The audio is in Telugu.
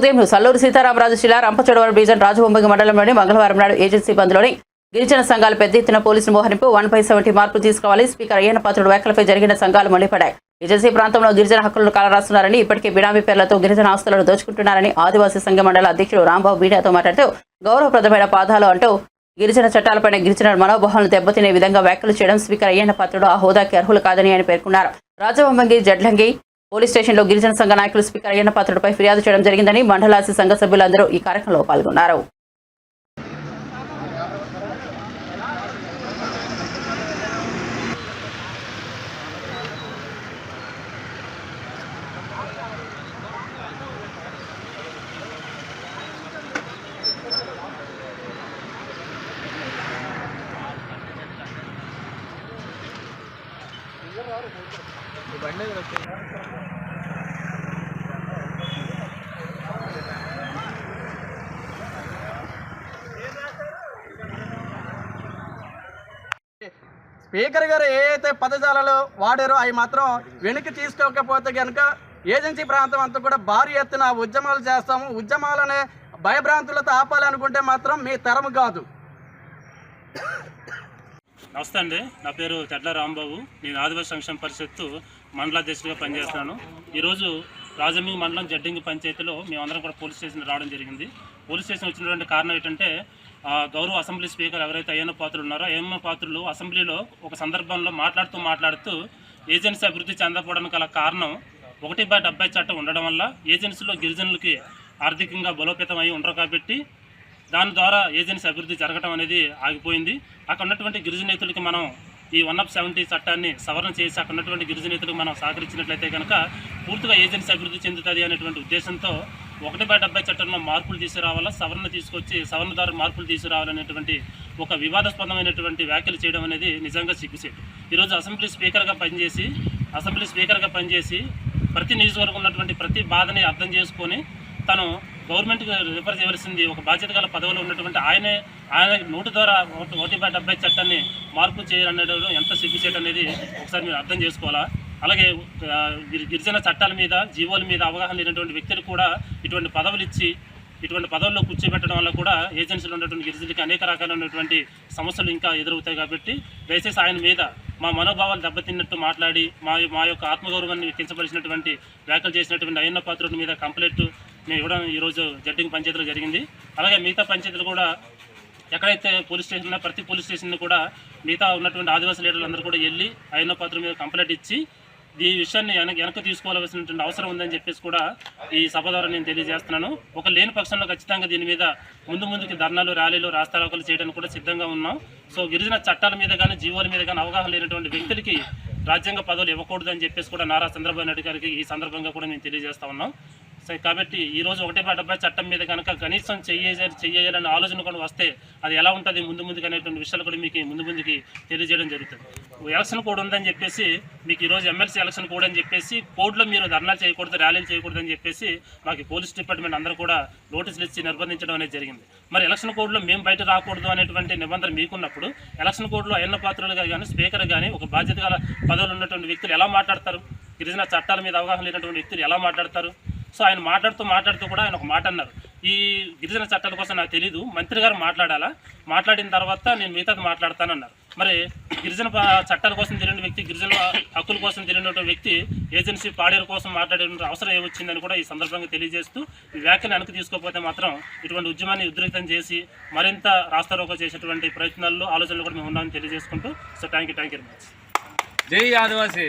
ఉదయం సల్లూరు సీతారామరాజు జిల్లా రంపచోడవరం డివిజన్ రాజబొమ్మంగి మండలంలోని మంగళవారం నాడు ఏజెన్సీ బంద్లోని గిరిజన సంఘాలు పెద్ద ఎత్తున పోలీసులు మోహరింపు 1/70 మార్పులు తీసుకోవాలి. స్పీకర్ అయ్యన్న పాత్రుడు వ్యాఖ్యలపై జరిగిన సంఘాలు మండిపడ్డాయి. ఏజెన్సీ ప్రాంతంలో గిరిజన హక్కులను కాలరాస్తున్నారని, ఇప్పటికే బినామీ పేర్లతో గిరిజన ఆస్తులను దోచుకుంటున్నారని ఆదివాసీ సంఘ మండల అధ్యక్షుడు రాంబాబు మీడియాతో మాట్లాడుతూ గౌరవప్రదమైన పాదాలు అంటూ గిరిజన చట్టాలపైన గిరిజన మనోభావాలను దెబ్బతినే విధంగా వ్యాఖ్యలు చేయడం స్పీకర్ అయ్యన్న పాత్రుడు ఆ హోదాకి అర్హులు కాదని ఆయన పేర్కొన్నారు. రాజబొమ్మంగి జడ్లంగి పోలీస్ స్టేషన్లో గిరిజన సంఘ నాయకులు స్పీకర్ అయ్యన్న పాత్రుడిపై ఫిర్యాదు చేయడం జరిగిందని మండలాసి సంఘ సభ్యులందరూ ఈ కార్యక్రమంలో పాల్గొన్నారు. స్పీకర్ గారు ఏదైతే పదజాలలో వాడారో అవి మాత్రం వెనక్కి తీసుకోకపోతే కనుక ఏజెన్సీ ప్రాంతం అంతా కూడా భారీ ఎత్తున ఉద్యమాలు చేస్తాము. ఉద్యమాలనే భయభ్రాంతులతో ఆపాలనుకుంటే మాత్రం మీ తరం కాదు. నమస్తే అండి, నా పేరు తెడ్ల రాంబాబు. నేను ఆదివాసీ సంక్షేమ పరిషత్తు మండలాధ్యక్షుడిగా పనిచేస్తున్నాను. ఈరోజు రాజమండ్రి మండలం జడ్డంగి పంచాయతీలో మేమందరం కూడా పోలీస్ స్టేషన్ రావడం జరిగింది. పోలీస్ స్టేషన్ వచ్చినటువంటి కారణం ఏంటంటే గౌరవ అసెంబ్లీ స్పీకర్ ఎవరైతే అయ్యన్న పాత్రులు ఉన్నారో అయ్యన్న పాత్రులు అసెంబ్లీలో ఒక సందర్భంలో మాట్లాడుతూ ఏజెన్సీ అభివృద్ధి చెందకపోవడానికి గల కారణం 1/70 చట్టం ఉండడం వల్ల ఏజెన్సీలో గిరిజనులకి ఆర్థికంగా బలోపేతం అయి ఉండరు కాబట్టి దాని ద్వారా ఏజెన్సీ అభివృద్ధి జరగడం అనేది ఆగిపోయింది. అక్కడ ఉన్నటువంటి గిరిజనేతలకి మనం ఈ 1/70 చట్టాన్ని సవరణ చేసి అక్కడ ఉన్నటువంటి గిరిజనేతలకు మనం సహకరించినట్లయితే కనుక పూర్తిగా ఏజెన్సీ అభివృద్ధి చెందుతుంది అనేటువంటి ఉద్దేశంతో 1/70 చట్టంలో మార్పులు తీసుకురావాలా, సవరణ తీసుకొచ్చి సవరణ ద్వారా మార్పులు తీసుకురావాలనేటువంటి ఒక వివాదాస్పదమైనటువంటి వ్యాఖ్యలు చేయడం అనేది నిజంగా సిగ్గుసేటు. ఈరోజు అసెంబ్లీ స్పీకర్గా పనిచేసి ప్రతి నియోజకవర్గం ఉన్నటువంటి ప్రతి బాధని అర్థం చేసుకొని తను గవర్నమెంట్కి రిఫర్ చేయవలసింది ఒక బాధ్యత గల పదవిలో ఉన్నటువంటి ఆయన నోటు ద్వారా 1/70 చట్టాన్ని మార్పు చేయాలనేది ఎంత సిగ్గుచేటు అనేది ఒకసారి మీరు అర్థం చేసుకోవాలా. అలాగే గిరిజన చట్టాల మీద జీవోల మీద అవగాహన లేనటువంటి వ్యక్తులు కూడా ఇటువంటి పదవులు ఇచ్చి ఇటువంటి పదవుల్లో కూర్చోబెట్టడం వల్ల కూడా ఏజెన్సీలో ఉన్నటువంటి గిరిజనులకి అనేక రకాలైనటువంటి సమస్యలు ఇంకా ఎదురవుతాయి. కాబట్టి దయచేసి ఆయన మీద మా మనోభావాలు దెబ్బతిన్నట్టు మాట్లాడి మా యొక్క ఆత్మగౌరవాన్ని కించపరిచినటువంటి వ్యాఖ్యలు చేసినటువంటి అయ్యన్న పాత్రుడి మీద కంప్లైంట్ మేము ఇవ్వడం ఈరోజు జడ్డంగి పంచాయతీలో జరిగింది. అలాగే మిగతా పంచాయతీలు కూడా ఎక్కడైతే పోలీస్ స్టేషన్ ఉన్నా ప్రతి పోలీస్ స్టేషన్ కూడా మిగతా ఉన్నటువంటి ఆదివాసీ లీడర్లు అందరూ కూడా వెళ్ళి అయ్యన్న పాత్రుడి మీద కంప్లైంట్ ఇచ్చి ఈ విషయాన్ని వెనక్కి తీసుకోవాల్సినటువంటి అవసరం ఉందని చెప్పేసి కూడా ఈ సభ ద్వారా నేను తెలియజేస్తున్నాను. ఒక లేని పక్షంలో ఖచ్చితంగా దీని మీద ముందుకి ధర్నాలు, ర్యాలీలు, రాస్తారోకలు చేయడానికి కూడా సిద్ధంగా ఉన్నాం. సో గిరిజన చట్టాల మీద కానీ జీవోల మీద కానీ అవగాహన లేనటువంటి వ్యక్తులకి రాజ్యాంగ పదవులు ఇవ్వకూడదని చెప్పేసి కూడా నారా చంద్రబాబు నాయుడు గారికి ఈ సందర్భంగా కూడా మేము తెలియజేస్తా ఉన్నాం. సో కాబట్టి ఈరోజు 1/70 చట్టం మీద కనుక కనీసం చెయ్యాలనే ఆలోచన కూడా వస్తే అది ఎలా ఉంటుంది ముందుకు అనేటువంటి విషయాలు కూడా మీకు ముందుకి తెలియజేయడం జరుగుతుంది. ఎలక్షన్ కోడ్ ఉందని చెప్పేసి మీకు ఈరోజు ఎమ్మెల్సీ ఎలక్షన్ కోడ్ అని చెప్పేసి కోడ్లో మీరు ధర్నాలు చేయకూడదు, ర్యాలీలు చేయకూడదని చెప్పేసి మాకు పోలీస్ డిపార్ట్మెంట్ అందరూ కూడా నోటీసులు ఇచ్చి నిర్బంధించడం అనేది జరిగింది. మరి ఎలక్షన్ కోడ్లో మేము బయట రాకూడదు అనేటువంటి నిబంధన మీకున్నప్పుడు ఎలక్షన్ కోడ్లో అయ్యన్న పాత్రులుగా కానీ స్పీకర్ కానీ ఒక బాధ్యత గల పదవులు ఉన్నటువంటి వ్యక్తులు ఎలా మాట్లాడతారు? గిరిజన చట్టాల మీద అవగాహన లేనటువంటి వ్యక్తులు ఎలా మాట్లాడతారు? సో ఆయన మాట్లాడుతూ కూడా ఆయన ఒక మాట అన్నారు, ఈ గిరిజన చట్టాల కోసం నాకు తెలీదు, మంత్రి గారు మాట్లాడాలా, మాట్లాడిన తర్వాత నేను మిగతాది మాట్లాడతానన్నారు. మరి గిరిజన చట్టాల కోసం తెలియని వ్యక్తి, గిరిజన హక్కుల కోసం తెలియనటువంటి వ్యక్తి ఏజెన్సీ పాడేరు కోసం మాట్లాడే అవసరం ఏమొచ్చిందని కూడా ఈ సందర్భంగా తెలియజేస్తూ ఈ వ్యాఖ్యను వెనక్కి తీసుకోకపోతే మాత్రం ఇటువంటి ఉద్యమాన్ని ఉధృతం చేసి మరింత రాస్తారోకో చేసేటువంటి ప్రయత్నాల్లో ఆలోచనలు కూడా మేము ఉన్నామని తెలియజేసుకుంటూ so thank you very much. జై ఆదివాసీ.